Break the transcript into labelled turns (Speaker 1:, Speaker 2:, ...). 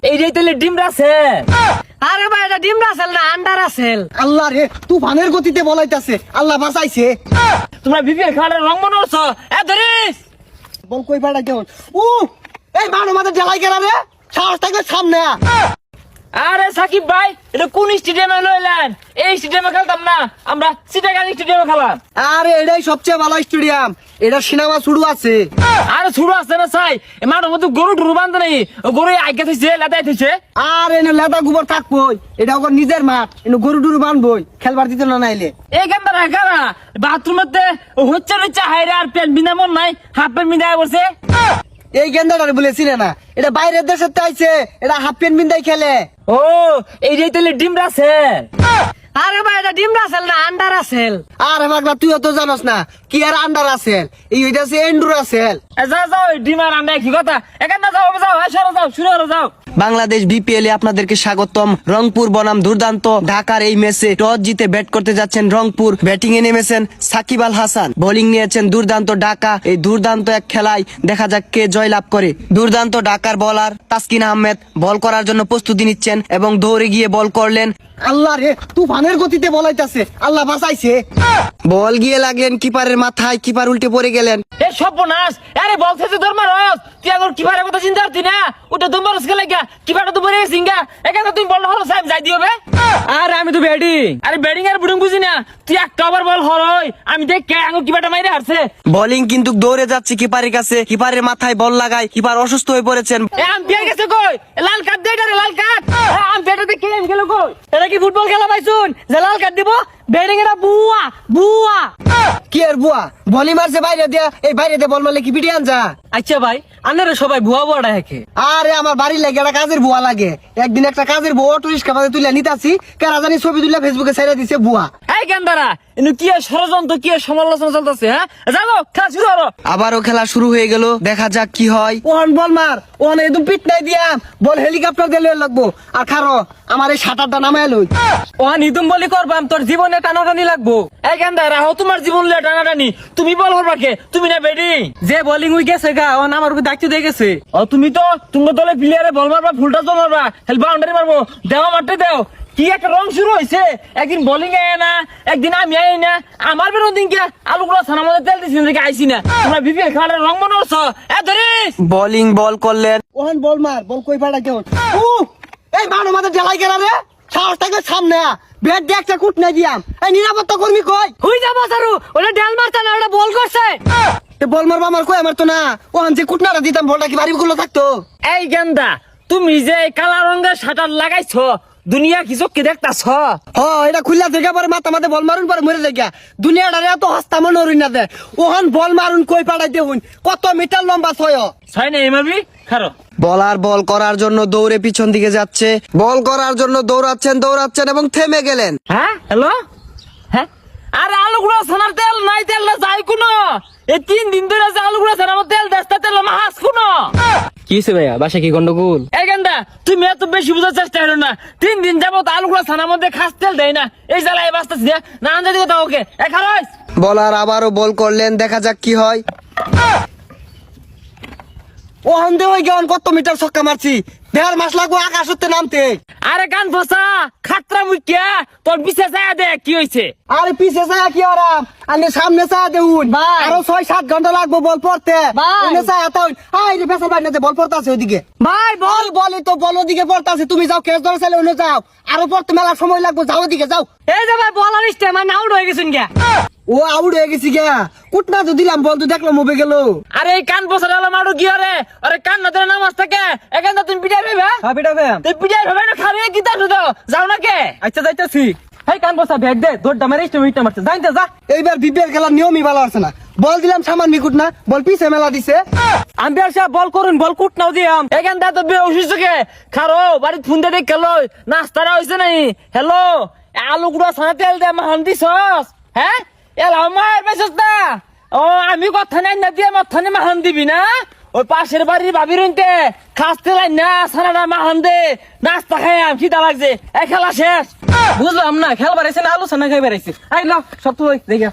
Speaker 1: এইটাই তাহলে ডিম রাসেল।
Speaker 2: আরে ভাই এটা ডিম রাসেল না আন্ডার রাসেল।
Speaker 3: আল্লাহ রে, তুফানের গতিতে বলাইতাছে, আল্লাহ বাঁচাইছে।
Speaker 1: তোমরা বিপিএল খেলার রং মনে করছো? ধরিস
Speaker 3: বল কই পাঠাইতে হন। এই মানো মাঝে ঢেলাই কেনা রে, সাহস থাকলে সামনে আ।
Speaker 1: আরে সাকিব ভাই, এটা কোন স্টেডিয়ামে লইলেন? এই স্টেডিয়ামে খেলতাম না, আমরা চিটাগাং স্টেডিয়ামে খেলাম।
Speaker 3: আরে এটাই সবচেয়ে ভালো স্টেডিয়াম, এটা সিনেমা শুরু আছে।
Speaker 1: আরে শুরু আছে না চাই, মাঠের মধ্যে গরু টুরু বান্ধে নাই, গরু আগে থইছে লেদাই থইছে।
Speaker 3: আর এনে লেদা গোবর থাকবই, এটা ওর নিজের মাঠ, এনে গরু টুরু বানবই, খেলবার দিতে না নাইলে।
Speaker 1: এই কেমন রাখা না বাথরুমেতে হচ্ছে হাইরে আর প্যান্ট বিনা মন নাই, হাফ প্যান্ট বিনা বসে।
Speaker 3: এই গেন্দাটারে বলেছিলে না, এটা বাইরের দেশের আইছে, এটা হাফ প্যান্ট বিন্দাই খেলে।
Speaker 1: ও এইটাই তাহলে ডিম রাসেল।
Speaker 2: আরে ভাই এটা ডিম রাসেল না আন্ডার রাসেল।
Speaker 3: আর মাগলা তুইও তো জানোস না কি আর আন্ডার আছেল, এই ওইটা আছে এন্ডুর আছেল।
Speaker 1: যাও যাও, ডিম আর আন্ডা কি কথা? এখানে যাও যাও, সরো যাও, শুরু করো যাও।
Speaker 4: বাংলাদেশ বিপিএল এ আপনাদেরকে স্বাগতম। রংপুর বনাম দুর্দান্ত ঢাকার এই ম্যাচে টস জিতে ব্যাট করতে যাচ্ছেন রংপুর। ব্যাটিং এ নেমেছেন সাকিব আল হাসান, বোলিং নিয়েছেন দুর্দান্ত ঢাকা। এই দুর্দান্ত এক খেলায় দেখা যাক কে জয়লাভ করে। দুর্দান্ত ঢাকার বোলার তাসকিন আহমেদ বল করার জন্য প্রস্তুতি নিচ্ছেন এবং দৌড়ে গিয়ে বল করলেন।
Speaker 3: আল্লাহ রে, তুফানের গতিতে বলাইতাছে, আল্লাহ বাঁচাইছে।
Speaker 4: বল গিয়ে লাগলেন কিপারের মাথায়, কিপার উল্টে পড়ে গেলেন।
Speaker 1: এ সর্বনাশ! আরে বলছে যে ধর্মারস, তুই এখন কিপারের কথা চিন্তা করতি না? ওটা ধর্মারস খেলে গা, কিপারটা তো মরে গেছিস গা। এখানে তুমি বল হলো সাহেব যাই দিও বে। আরে আমি তো ব্যাটিং, আরে ব্যাটিং আর বুডিং বুঝি না। তুই একটা ওভার বল হরই, আমি দেখ কে আঙ্গুর কিপারটা মাইরে হারছে।
Speaker 4: বোলিং কিন্তু দৌড়ে যাচ্ছে কিপারের কাছে, কিপারের মাথায় বল লাগায়, কিপার অসুস্থ হয়ে পড়েছেন।
Speaker 1: এ আম্পায়ার গেছে কই? লাল কার্ড দে, এটা লাল কার্ড। আম্পায়ারটা দেখে আমি গেল কই? এটা কি ফুটবল খেলা পাইছুন যে লাল কার্ড দিব? ব্যাটিং এটা বুয়া বুয়া।
Speaker 3: কি আর বুয়া বলি মারছে বাইরে দিয়া, এই বাইরে দিয়ে বল মারলে কি পিটি আনজা?
Speaker 1: আচ্ছা ভাই, আপনারা সবাই ভুয়া বুয়াটা হেকে।
Speaker 3: আরে আমার বাড়ির লাগে একটা কাজের বুয়া লাগে। একদিন একটা কাজের বুয়া টুরিস্ট কামাতে তুলে নিতাছি, কেরা জানি ছবি তুলে ফেসবুকে ছেড়ে দিছে বুয়া।
Speaker 1: এই গান্দারা, ইনু কি আর ষড়যন্ত্র, কি আর সমালোচনা চলতেছে? হ্যাঁ যাবো, খেলা শুরু করো।
Speaker 4: আবারও খেলা শুরু হয়ে গেল, দেখা যাক কি হয়।
Speaker 3: ওহন বল মার, ওহন একদম পিট নাই দিয়া বল হেলিকপ্টার দিয়ে লাগবো। আর খারো আমার এই সাঁতারটা নামায় লই।
Speaker 1: ও নিতুম বলি করবাম, তোর জীবনে টানাটানি লাগবো। এই গান্দারা, হো তোমার জীবন লিয়ে টানাটানি। তুমি বল করবা কে? তুমি না ব্যাটিং? যে বোলিং উই গেছে গা, ও আমার উপর দায়িত্ব দিয়ে গেছে। ও তুমি তো তোমার দলে প্লেয়ারে বল মারবা, ফুলটা তো মারবা, হেল বাউন্ডারি মারবো, দেওয়া মারতে দাও। কি একটা রং শুরু হয়েছে, একদিন বোলিং আয় না, একদিন আমি আই না। আমার বেরো দিন কে আলুগুলো ছানা মধ্যে তেল দিচ্ছি দেখে আইসি না। তোমরা বিপিএল খেলার রং মনে করছো? ধরিস
Speaker 4: বোলিং বল করলেন।
Speaker 3: ওহন বল মার, বল কই পাঠাই কেমন? এই মানো মাঝে ঢেলাই কেনা রে, সাহস থাকলে সামনে আ। ব্যাট দিয়ে একটা কুট নাই দিয়াম। এই নিরাপত্তা কর্মী কই?
Speaker 2: হুই যাবো সারু, ওটা ডেল মারছে না, ওটা বল করছে।
Speaker 3: বল মারবা আমার কই, আমার তো না। ওহন যে কুটনাটা দিতাম বলটা কি বাড়ি গুলো থাকতো?
Speaker 1: এই গেন্দা, তুমি যে কালা রঙের শাটার লাগাইছো, দুনিয়া কি চোখকে দেখতাছ?
Speaker 3: এটা খুললা থেকে পরে মাথা মাথা বল মারুন পরে মরে দেখা দুনিয়াটা এত হস্তা মনে হরুন না দে। ওহন বল মারুন কই পাঠাইতে হুন, কত মিটার লম্বা ছয়?
Speaker 1: ছয় না এমবি খারো।
Speaker 4: বলার বল করার জন্য দৌড়ে পিছন দিকে যাচ্ছে, বল করার জন্য দৌড়াচ্ছেন এবং থেমে গেলেন।
Speaker 1: হ্যাঁ হ্যালো, হ্যাঁ আরে আলুগুলো ছানার তেল নাই, তেল না যাই কোনো। এই 3 দিন ধরে যে আলুগুলো ছানার তেল দেশটা তেল মাছ কোনো।
Speaker 5: কি হয়েছে ভাইয়া, বাসা কি গন্ডগোল?
Speaker 1: এই গেন্দা, তুমি এত বেশি বুঝার চেষ্টা করো না। 3 দিন যাবত আলুগুলো ছানার মধ্যে খাস তেল দেয় না, এই জ্বালায় বাঁচতেছি না। আনজা দিকে তাও ওকে এ খারোস।
Speaker 4: বলার আবারও বল করলেন, দেখা যাক কি হয়।
Speaker 3: ওহন দে ওই গেন কত মিটার ছক্কা মারছি, 1.5 মাস লাগবো আকাশ উঠতে নামতে।
Speaker 1: আরে কান ফসা খাতরা মুখিয়া, তোর বিশে যায় দেখ কি হয়েছে।
Speaker 3: আরে পিছে যায় কি আরাম, আনে সামনে যায় দেউন
Speaker 2: ভাই।
Speaker 3: আরো 6-7 ঘন্টা লাগবো বল পড়তে।
Speaker 2: ভাই।
Speaker 3: এনে যায় এত আই রে বেসার বাইরে বল পড়তাছে ওইদিকে।
Speaker 2: ভাই বল
Speaker 3: বল বলে তো বল ওদিকে পড়তাছে, তুমি যাও কেস ধরে চাইলে অন্য যাও, আরো পড়তে মেলা সময় লাগবো, যাও ওদিকে যাও।
Speaker 2: এই যে ভাই বল আনিস মানে আউট হয়ে গেছেন গে।
Speaker 3: ও আউট হয়ে গেছি গা, কুটনা তো দিলাম বল তো দেখলাম মুভে গেল।
Speaker 1: আরে এই কান বসা ডালা মারো কি আরে? আরে কান না ধরে নামাজ থাকে, এখানে তুমি পিটাই ভাবে।
Speaker 5: হ্যাঁ পিটা ভাইয়া।
Speaker 1: তুই পিটাই ভাবে না, খারে কি তা দাও, যাও না কে?
Speaker 5: আচ্ছা যাইতেছি। হেই কান বসা ব্যাট দে, দৌড়টা মারে স্টেমিটটা মারছে, জানতে যা।
Speaker 3: এইবার বিপিএল খেলার নিয়মই ভালো আছে না, বল দিলাম সামান্য কুটনা, বল পিছে মেলা দিছে।
Speaker 5: আম্পায়ার সাহেব বল করুন, বল কুট নাও দিয়াম।
Speaker 1: এখান তো বেউসিস কে খারো বাড়ি ফোন দে খেলো, নাস্তারা হইছে নাই? হ্যালো, আলু গুড়া ছানা তেল দে মাহান দিছস? হ্যাঁ এল আমার বেসস না। ও আমি কথা নাই না দিয়ে মথানে মাহান দিবি না? ওই পাশের বাড়ির ভাবির হইতে খাসতে লাই না, ছানাটা মাহান দে, নাস্তা খাইয়াম, খিদা লাগছে। এই খেলা শেষ।
Speaker 5: বুঝলাম না, খেলা বেড়াইছে না আলু ছানা খাই বেড়াইছে। আই ল সব তো দেখা